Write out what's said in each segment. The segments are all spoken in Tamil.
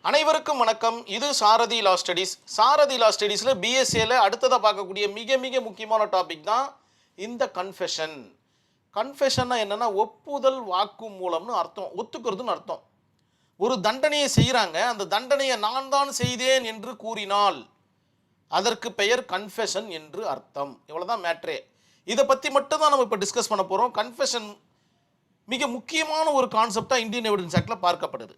அனைவருக்கும் வணக்கம். இது சாரதி லா ஸ்டடீஸ். சாரதி லா ஸ்டடீஸில் பிஎஸ்சியில் அடுத்ததாக பார்க்கக்கூடிய மிக மிக முக்கியமான டாபிக் தான் இந்த கன்ஃபெஷன். கன்ஃபெஷன்னா என்னென்னா ஒப்புதல் வாக்கு மூலம்னு அர்த்தம், ஒத்துக்கிறதுன்னு அர்த்தம். ஒரு தண்டனையை செய்கிறாங்க, அந்த தண்டனையை நான் தான் செய்தேன் என்று கூறினால் அதற்கு பெயர் கன்ஃபெஷன் என்று அர்த்தம். இவ்வளோதான் மேட்ரே. இதை பற்றி மட்டும் தான் நம்ம இப்போ டிஸ்கஸ் பண்ண போகிறோம். கன்ஃபெஷன் மிக முக்கியமான ஒரு கான்செப்டாக இந்தியன் எவிடன்ஸ் ஆக்டில் பார்க்கப்படுது.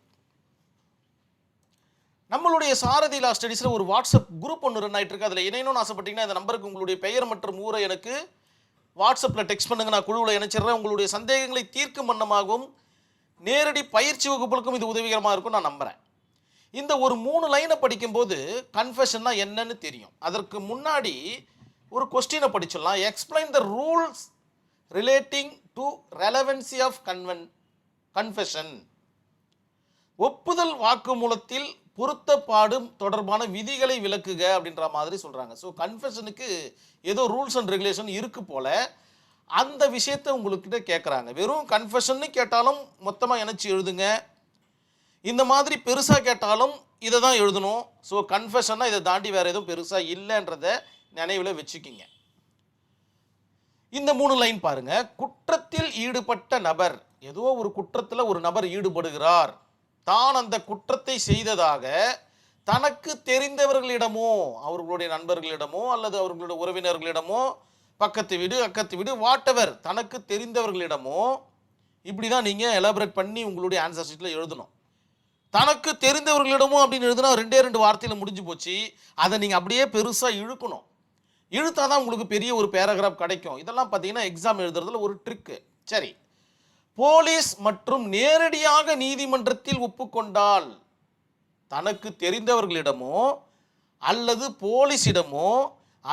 நம்மளுடைய சாரதி லா ஸ்டடீஸில் ஒரு வாட்ஸ்அப் குரூப் ஒன்று ரன் ஆகிட்டு இருக்கு. அதில் இணையணும்னு ஆசைப்பட்டீங்கன்னா இந்த நம்பருக்கு உங்களுடைய பெயர் மற்றும் ஊரை எனக்கு வாட்ஸ்அப்பில் டெக்ஸ்ட் பண்ணுங்க, நான் குழுவில் இணைச்சிடுறேன். உங்களுடைய சந்தேகங்களை தீர்க்கும் வண்ணமாகவும் நேரடி பயிற்சி வகுப்புகளுக்கும் இது உதவிகரமாக இருக்கும் நான் நம்புகிறேன். இந்த ஒரு 3 லைனை படிக்கும்போது கன்ஃபெஷன்னா என்னன்னு தெரியும். அதற்கு முன்னாடி ஒரு கொஸ்டினை படிச்சிடலாம். Explain the rules relating to relevancy of confession. ஒப்புதல் வாக்குமூலத்தில் பொருத்தப்பாடு தொடர்பான விதிகளை விளக்குக அப்படின்ற மாதிரி சொல்கிறாங்க. ஸோ கன்ஃபெஷனுக்கு ஏதோ ரூல்ஸ் அண்ட் ரெகுலேஷன் இருக்கு போல அந்த விஷயத்தை உங்கள்கிட்ட கேட்குறாங்க. வெறும் கன்ஃபெஷன்னு கேட்டாலும் மொத்தமாக இணைச்சி எழுதுங்க, இந்த மாதிரி பெருசாக கேட்டாலும் இதை தான் எழுதணும். ஸோ கன்ஃபெஷன்னா இதை தாண்டி வேறு எதுவும் பெருசாக இல்லைன்றதை நினைவில் வச்சுக்கிங்க. இந்த 3 லைன் பாருங்க. குற்றத்தில் ஈடுபட்ட நபர், ஏதோ ஒரு குற்றத்தில் ஒரு நபர் ஈடுபடுகிறார். தான் அந்த குற்றத்தை செய்ததாக தனக்கு தெரிந்தவர்களிடமோ, அவர்களுடைய நண்பர்களிடமோ அல்லது அவர்களுடைய உறவினர்களிடமோ, பக்கத்து வீடு அக்கத்து வீடு வாட்டவர், தனக்கு தெரிந்தவர்களிடமோ, இப்படி தான் நீங்கள் எலாபரேட் பண்ணி உங்களுடைய ஆன்சர் ஷீட்டில் எழுதணும். தனக்கு தெரிந்தவர்களிடமோ அப்படின்னு எழுதுனா 2 வார்த்தையில் முடிஞ்சு போச்சு. அதை நீங்கள் அப்படியே பெருசாக இழுக்கணும். இழுத்தா தான் உங்களுக்கு பெரிய ஒரு பேராகிராஃப் கிடைக்கும். இதெல்லாம் பார்த்தீங்கன்னா எக்ஸாம் எழுதுறதுல ஒரு ட்ரிக்கு. சரி, போலீஸ் மற்றும் நேரடியாக நீதிமன்றத்தில் ஒப்புக்கொண்டால், தனக்கு தெரிந்தவர்களிடமோ அல்லது போலீஸிடமோ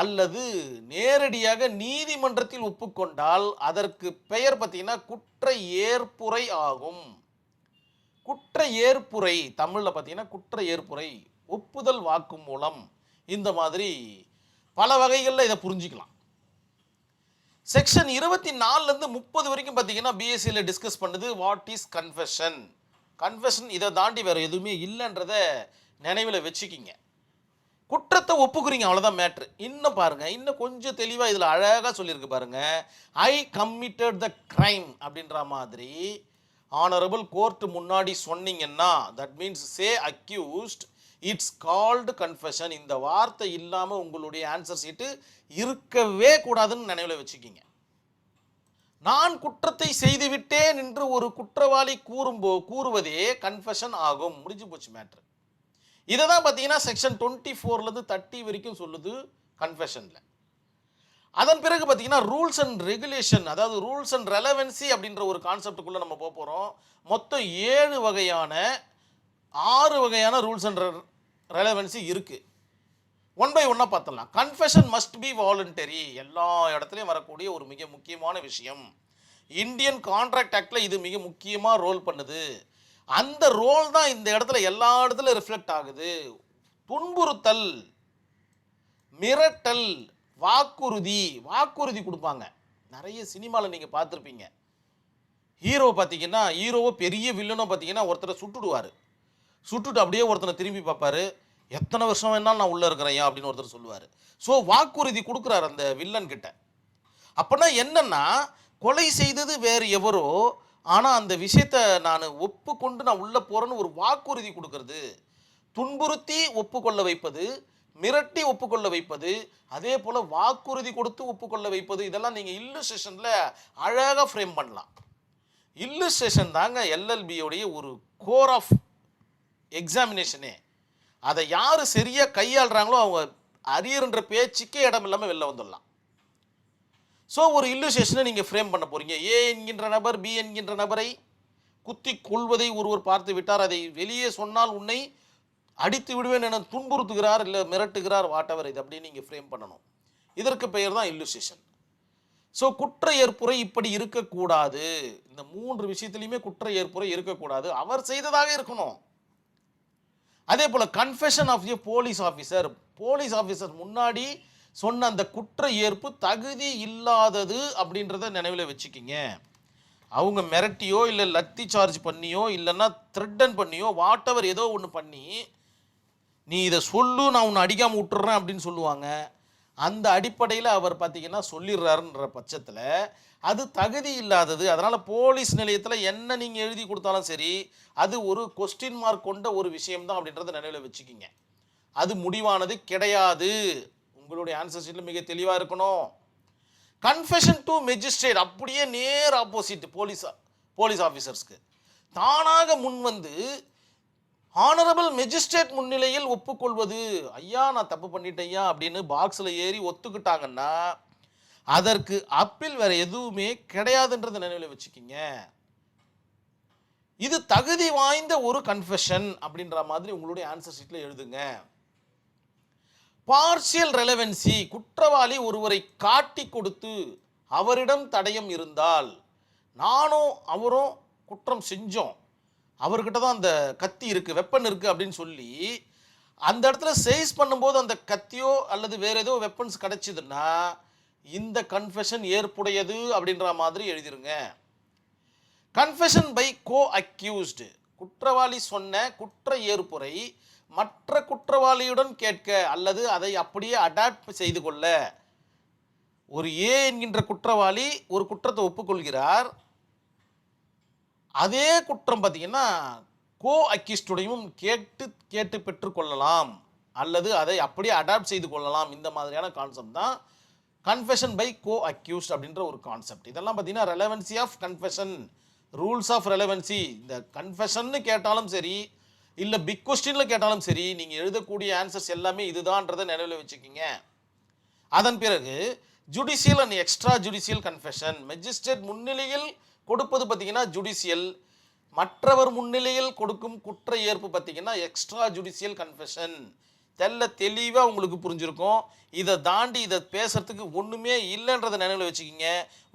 அல்லது நேரடியாக நீதிமன்றத்தில் ஒப்புக்கொண்டால் அதற்கு பெயர் பார்த்தீங்கன்னா குற்ற ஏற்புரை ஆகும். குற்ற ஏற்புரை தமிழில் பார்த்தீங்கன்னா குற்ற ஏற்புரை, ஒப்புதல் வாக்குமூலம். இந்த மாதிரி பல வகைகளில் இதை புரிஞ்சிக்கலாம். செக்ஷன் 24லேருந்து 30 வரைக்கும் பார்த்தீங்கன்னா பிஎஸ்சியில் டிஸ்கஸ் பண்ணுது வாட் இஸ் கன்ஃபெஷன். கன்ஃபெஷன் இதை தாண்டி வேறு எதுவுமே இல்லைன்றதை நினைவில் வச்சுக்கிங்க. குற்றத்தை ஒப்புக்குறீங்க, அவ்வளோதான் மேட்ரு. இன்னும் பாருங்கள், இன்னும் கொஞ்சம் தெளிவாக இதில் அழகாக சொல்லியிருக்கு பாருங்கள். ஐ கம்மிட்டட் த கிரைம் அப்படின்ற மாதிரி ஆனரபிள் கோர்ட் முன்னாடி சொன்னீங்கன்னா that means say accused, it's called confession. இந்த வார்த்தை இல்லாமல் உங்களுடைய ஆன்சர் சீட்டு இருக்கவே கூடாதுன்னு நினைவில் வச்சுக்கிங்க. நான் குற்றத்தை செய்துவிட்டேன் என்று ஒரு குற்றவாளி கூறுவதே கன்ஃபெஷன் ஆகும். முடிஞ்சு போச்சு மேட்ரு. இதை தான் பார்த்தீங்கன்னா செக்ஷன் 24லேருந்து 30 வரைக்கும் சொல்லுது கன்ஃபெஷனில். அதன் பிறகு பார்த்தீங்கன்னா ரூல்ஸ் அண்ட் ரெகுலேஷன், அதாவது ரூல்ஸ் அண்ட் ரெலவென்சி அப்படின்ற ஒரு கான்செப்டுக்குள்ளே நம்ம போக போகிறோம். மொத்தம் 6 வகையான ரூல்ஸ் அண்ட் ரெலவென்சி இருக்குது. 1 by 1 பார்த்துடலாம். Confession must be voluntary. எல்லா இடத்துலையும் வரக்கூடிய ஒரு மிக முக்கியமான விஷயம். இந்தியன் கான்ட்ராக்ட் ஆக்டில் இது மிக முக்கியமாக ரோல் பண்ணுது. அந்த ரோல் தான் இந்த இடத்துல எல்லா இடத்துல ரிஃப்ளெக்ட் ஆகுது. துன்புறுத்தல், மிரட்டல், வாக்குறுதி கொடுப்பாங்க. நிறைய சினிமாவில் நீங்கள் பார்த்துருப்பீங்க. ஹீரோவை பார்த்தீங்கன்னா, ஹீரோவை பெரிய வில்லனோ பார்த்தீங்கன்னா ஒருத்தரை சுட்டுட்டு அப்படியே ஒருத்தனை திரும்பி பார்ப்பாரு, எத்தனை வருஷம் வேணாலும் நான் உள்ளே இருக்கிறேன் அப்படின்னு ஒருத்தர் சொல்லுவார். ஸோ வாக்குறுதி கொடுக்குறாரு அந்த வில்லன் கிட்ட. அப்படின்னா என்னன்னா, கொலை செய்தது வேறு எவரோ, ஆனால் அந்த விஷயத்தை நான் ஒப்புக்கொண்டு நான் உள்ளே போகிறேன்னு ஒரு வாக்குறுதி கொடுக்கறது. துன்புறுத்தி ஒப்புக்கொள்ள வைப்பது, மிரட்டி ஒப்புக்கொள்ள வைப்பது, அதே போல் வாக்குறுதி கொடுத்து ஒப்புக்கொள்ள வைப்பது, இதெல்லாம் நீங்கள் இல்லுஸ்ட்ரேஷனில் அழகாக ஃப்ரேம் பண்ணலாம். இல்லுஸ்ட்ரேஷன் தாங்க எல்எல்பியோடைய ஒரு கோர் ஆஃப் எக்ஸாமினேஷனே. அதை யார் சரியாக கையாளுறாங்களோ அவங்க அரியர்ன்ற பேச்சுக்கே இடம் இல்லாமல் வெளில வந்துடலாம். ஸோ ஒரு இல்லுஸ்ட்ரேஷனை நீங்கள் ஃப்ரேம் பண்ண போகிறீங்க. ஏ என்கின்ற நபர் பி என்கின்ற நபரை குத்தி கொள்வதை ஒருவர் பார்த்து விட்டார், அதை வெளியே சொன்னால் உன்னை அடித்து விடுவேன் என துன்புறுத்துகிறார், இல்லை மிரட்டுகிறார், வாட்டவர், இது அப்படின்னு நீங்கள் ஃப்ரேம் பண்ணணும். இதற்கு பெயர் தான் இல்லுஸ்ட்ரேஷன். ஸோ குற்ற ஏற்புரை இப்படி இருக்கக்கூடாது. இந்த 3 விஷயத்துலையுமே குற்ற ஏற்புரை இருக்கக்கூடாது, அவர் செய்ததாக இருக்கணும். அதே போல் confession of a police officer முன்னாடி சொன்ன அந்த குற்ற ஏற்பு தகுதி இல்லாதது அப்படின்றத நினைவில் வச்சுக்கிங்க. அவங்க மிரட்டியோ இல்லை லத்தி சார்ஜ் பண்ணியோ இல்லைன்னா த்ரெட்டன் பண்ணியோ வாட்டவர் ஏதோ ஒன்று பண்ணி நீ இதை சொல்லு நான் உன்னை அடிக்காமல் விட்டுறேன் அப்படின்னு சொல்லுவாங்க. அந்த அடிப்படையில் அவர் பார்த்தீங்கன்னா சொல்லிடுறாருன்ற பட்சத்தில் அது தகுதி இல்லாதது. அதனால் போலீஸ் நிலையத்தில் என்ன நீங்கள் எழுதி கொடுத்தாலும் சரி அது ஒரு கொஸ்டின் மார்க் கொண்ட ஒரு விஷயம்தான் அப்படின்றத நினைவில் வச்சுக்கிங்க. அது முடிவானது கிடையாது. உங்களுடைய ஆன்சர் ஷீட்டில் மிக தெளிவாக இருக்கணும். கன்ஃபெஷன் டு மெஜிஸ்ட்ரேட் அப்படியே நேர் ஆப்போசிட் போலீஸ் ஆஃபீஸர்ஸ்க்கு தானாக முன் வந்து ஆனரபிள் மெஜிஸ்ட்ரேட் முன்னிலையில் ஒப்புக்கொள்வது. ஐயா நான் தப்பு பண்ணிட்டேன் ஐயா அப்படின்னு பாக்ஸில் ஏறி ஒத்துக்கிட்டாங்கன்னா அதற்கு அப்பீல் வேற எதுவுமே கிடையாதுன்றதை நினைவில் வச்சுக்கிங்க. இது தகுதி வாய்ந்த ஒரு கன்ஃபெஷன் அப்படின்ற மாதிரி உங்களுடைய ஆன்சர் ஷீட்டில் எழுதுங்க. பார்ஷியல் ரெலவென்சி குற்றவாளி ஒருவரை காட்டி கொடுத்து அவரிடம் தடயம் இருந்தால் நானும் அவரும் குற்றம் செஞ்சோம், அவர்கிட்ட தான் அந்த கத்தி இருக்குது வெப்பன் இருக்குது அப்படின்னு சொல்லி அந்த இடத்துல சைஸ் பண்ணும்போது அந்த கத்தியோ அல்லது வேறு ஏதோ வெப்பன்ஸ் கிடச்சிதுன்னா இந்த கன்ஃபெஷன் ஏற்புடையது அப்படின்ற மாதிரி எழுதிருங்க. கன்ஃபெஷன் பை கோ அக்யூஸ்டு குற்றவாளி சொன்ன குற்ற ஏற்புரை மற்ற குற்றவாளியுடன் கேட்க அல்லது அதை அப்படியே அடாப்ட் செய்து கொள்ள. ஒரு ஏ என்கின்ற குற்றவாளி ஒரு குற்றத்தை ஒப்புக்கொள்கிறார். அதே குற்றம் பார்த்தீங்கன்னா கோ அக்யூஸ்டுடையும் கேட்டு பெற்றுக்கொள்ளலாம் அல்லது அதை அப்படியே அடாப்ட் செய்து கொள்ளலாம். இந்த மாதிரியான கான்செப்ட் தான் கன்ஃபெஷன் பை கோ அக்யூஸ்ட் அப்படின்ற ஒரு கான்செப்ட். இதெல்லாம் பார்த்தீங்கன்னா relevancy of confession, rules of relevancy. இந்த கன்ஃபெஷன்னு கேட்டாலும் சரி இல்லை பிக் கொஸ்டினில் கேட்டாலும் சரி நீங்கள் எழுதக்கூடிய ஆன்சர்ஸ் எல்லாமே இதுதான்றதை நினைவில் வச்சுக்கிங்க. அதன் பிறகு judicial and extra judicial confession. Magistrate முன்னிலையில் கொடுப்பது பார்த்தீங்கன்னா ஜுடிஷியல், மற்றவர் முன்னிலையில் கொடுக்கும் குற்ற ஏற்பு பார்த்தீங்கன்னா எக்ஸ்ட்ரா ஜுடிஷியல் கன்ஃபெஷன். தெளிவாக உங்களுக்கு புரிஞ்சிருக்கும். இதை தாண்டி இதை பேசுறதுக்கு ஒன்றுமே இல்லைன்றதை நினைவில் வச்சுக்கிங்க.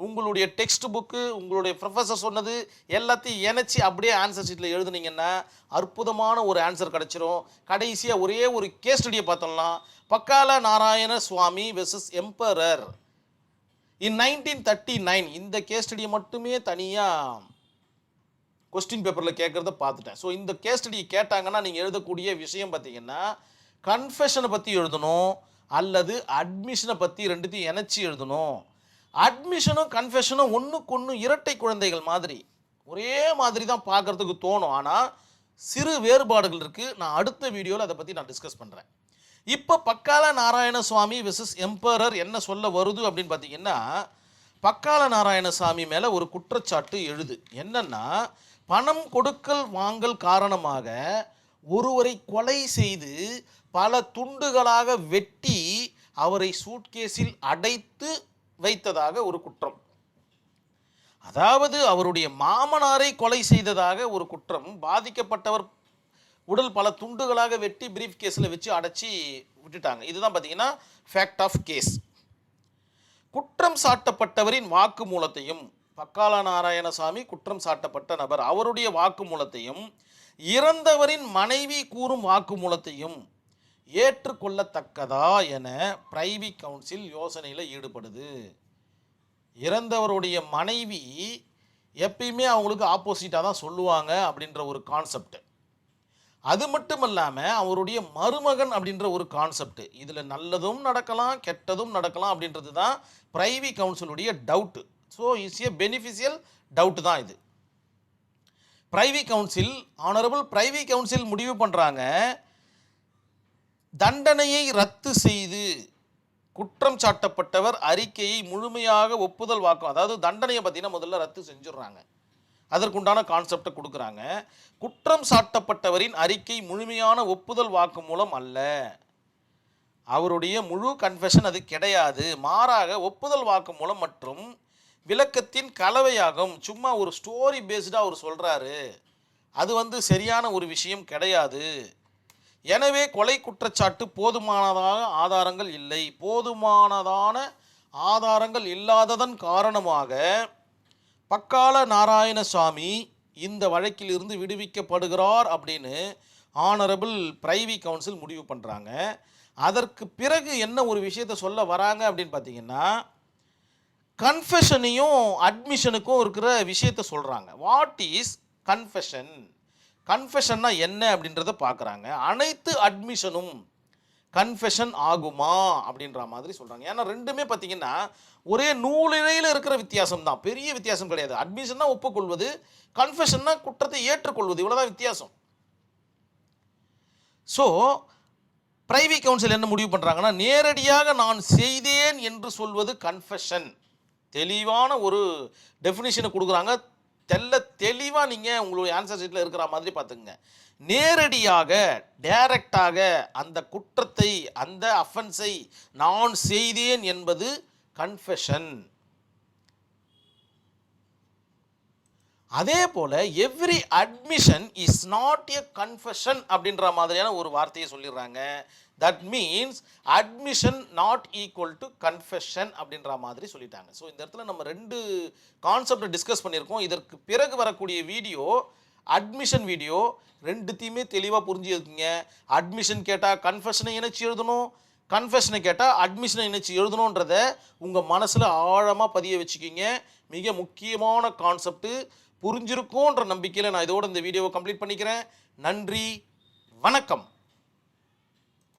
உங்களுடைய டெக்ஸ்ட் புக்கு உங்களுடைய ப்ரொஃபஸர் சொன்னது எல்லாத்தையும் இணைச்சி அப்படியே ஆன்சர் ஷீட்டில் எழுதுனீங்கன்னா அற்புதமான ஒரு ஆன்சர் கிடச்சிரும். கடைசியாக ஒரே ஒரு கேஸ் ஸ்டடியை பார்த்தோம்னா பக்கால நாராயண சுவாமி வெர்சஸ் எம்பரர் இன் 1939 இந்த கேஸ் ஸ்டடியை மட்டுமே தனியாக கொஸ்டின் பேப்பரில் கேட்குறத பார்த்துட்டேன். ஸோ இந்த கேஸ் ஸ்டடி கேட்டாங்கன்னா நீங்கள் எழுதக்கூடிய விஷயம் பார்த்தீங்கன்னா கன்ஃபெஷனை பற்றி எழுதணும் அல்லது அட்மிஷனை பற்றி ரெண்டுத்தையும் இணைச்சி எழுதணும். அட்மிஷனும் கன்ஃபெஷனும் ஒன்றுக்கு ஒன்று இரட்டை குழந்தைகள் மாதிரி ஒரே மாதிரி தான் பார்க்குறதுக்கு தோணும். ஆனால் சிறு வேறுபாடுகள் இருக்குது. நான் அடுத்த வீடியோவில் அதை பற்றி நான் டிஸ்கஸ் பண்ணுறேன். இப்போ பக்கால நாராயணசுவாமி வெர்சஸ் எம்பரர் என்ன சொல்ல வருது அப்படின்னு பார்த்தீங்கன்னா பக்கால நாராயணசாமி மேலே ஒரு குற்றச்சாட்டு எழுது. என்னன்னா பணம் கொடுக்கல் வாங்கல் காரணமாக ஒருவரை கொலை செய்து பல துண்டுகளாக வெட்டி அவரை சூட்கேஸில் அடைத்து வைத்ததாக ஒரு குற்றம். அதாவது அவருடைய மாமனாரை கொலை செய்ததாக ஒரு குற்றம். பாதிக்கப்பட்டவர் உடல் பல துண்டுகளாக வெட்டி பிரீஃப் கேஸில் வச்சு அடைச்சி விட்டுட்டாங்க. இதுதான் பார்த்தீங்கன்னா ஃபேக்ட் ஆஃப் கேஸ். குற்றம் சாட்டப்பட்டவரின் வாக்குமூலத்தையும் பக்கால நாராயணசாமி குற்றம் சாட்டப்பட்ட நபர் அவருடைய வாக்குமூலத்தையும் இறந்தவரின் மனைவி கூறும் வாக்குமூலத்தையும் ஏற்றுக்கொள்ளத்தக்கதா என பிரைவி கவுன்சில் யோசனையில் ஈடுபடுது. இறந்தவருடைய மனைவி எப்பயுமே அவங்களுக்கு ஆப்போசிட்டாக தான் சொல்லுவாங்க அப்படின்ற ஒரு கான்செப்ட். அது மட்டும் இல்லாமல் அவருடைய மருமகன் அப்படின்ற ஒரு கான்செப்ட். இதில் நல்லதும் நடக்கலாம் கெட்டதும் நடக்கலாம் அப்படின்றது தான் பிரைவி கவுன்சிலுடைய doubt. So it's a beneficial doubt தான் இது. Privy council honourable privy council முடிவு பண்ணுறாங்க தண்டனையை ரத்து செய்து குற்றம் சாட்டப்பட்டவர் அறிக்கையை முழுமையாக ஒப்புதல் வாக்கும். அதாவது தண்டனையை பார்த்தீங்கன்னா முதல்ல ரத்து செஞ்சிடுறாங்க. அதற்குண்டான கான்செப்டை கொடுக்குறாங்க. குற்றம் சாட்டப்பட்டவரின் அறிக்கை முழுமையான ஒப்புதல் வாக்கு மூலம் அல்ல, அவருடைய முழு கன்ஃபெஷன் அது கிடையாது. மாறாக ஒப்புதல் வாக்கு மூலம் மற்றும் விளக்கத்தின் கலவையாகும். சும்மா ஒரு ஸ்டோரி பேஸ்டாக அவர் சொல்கிறாரு, அது சரியான ஒரு விஷயம் கிடையாது. எனவே கொலை குற்றச்சாட்டு போதுமானதாக ஆதாரங்கள் இல்லை. போதுமானதான ஆதாரங்கள் இல்லாததன் காரணமாக பக்கால நாராயணசாமி இந்த வழக்கில் இருந்து விடுவிக்கப்படுகிறார் அப்படின்னு ஆனரபிள் பிரைவி கவுன்சில் முடிவு பண்ணுறாங்க. அதற்கு பிறகு என்ன ஒரு விஷயத்தை சொல்ல வராங்க அப்படின்னு பார்த்தீங்கன்னா கன்ஃபெஷனையும் அட்மிஷனுக்கும் இருக்கிற விஷயத்த சொல்கிறாங்க. What is confession? கன்ஃபெஷன்னா என்ன அப்படின்றத பார்க்குறாங்க. அனைத்து அட்மிஷனும் கன்ஃபெஷன் ஆகுமா அப்படின்ற மாதிரி சொல்கிறாங்க. ஏன்னா ரெண்டுமே பார்த்தீங்கன்னா ஒரே நூலிழையில் இருக்கிற வித்தியாசம் தான், பெரிய வித்தியாசம் கிடையாது. அட்மிஷன்னா ஒப்புக்கொள்வது, கன்ஃபெஷன்னா குற்றத்தை ஏற்றுக்கொள்வது, இவ்வளோதான் வித்தியாசம். ஸோ பிரைவி கவுன்சில் என்ன முடிவு பண்ணுறாங்கன்னா, நேரடியாக நான் செய்தேன் என்று சொல்வது கன்ஃபெஷன். தெளிவான ஒரு டெஃபினிஷனை கொடுக்குறாங்க. தெளிவாக நீங்கள் உங்களுடைய ஆன்சர் ஷீட்டில் இருக்கிற மாதிரி பார்த்துங்க. நேரடியாக டைரக்டாக அந்த குற்றத்தை, அந்த அஃபென்ஸை நான் செய்தேன் என்பது கன்ஃபெஷன். அதே போல every admission is not a confession அப்படின்ற மாதிரியான ஒரு வார்த்தையை சொல்லிடுறாங்க. That means admission not equal to confession அப்படின்ற மாதிரி சொல்லிட்டாங்க. ஸோ இந்த இடத்துல நம்ம ரெண்டு கான்செப்டை டிஸ்கஸ் பண்ணியிருக்கோம். இதற்கு பிறகு வரக்கூடிய வீடியோ அட்மிஷன் வீடியோ, ரெண்டுத்தையுமே தெளிவாக புரிஞ்சுக்குங்க. அட்மிஷன் கேட்டால் கன்ஃபெஷனை இணைச்சி எழுதணும், கன்ஃபெஷனை கேட்டால் அட்மிஷனை இணைச்சி எழுதணுன்றத உங்கள் மனசில் ஆழமாக பதிய வச்சுக்கிங்க. மிக முக்கியமான கான்செப்ட்டு புரிஞ்சிருக்கும்ன்ற நம்பிக்கையில் நான் இதோட இந்த வீடியோவை கம்ப்ளீட் பண்ணிக்கிறேன். நன்றி, வணக்கம்.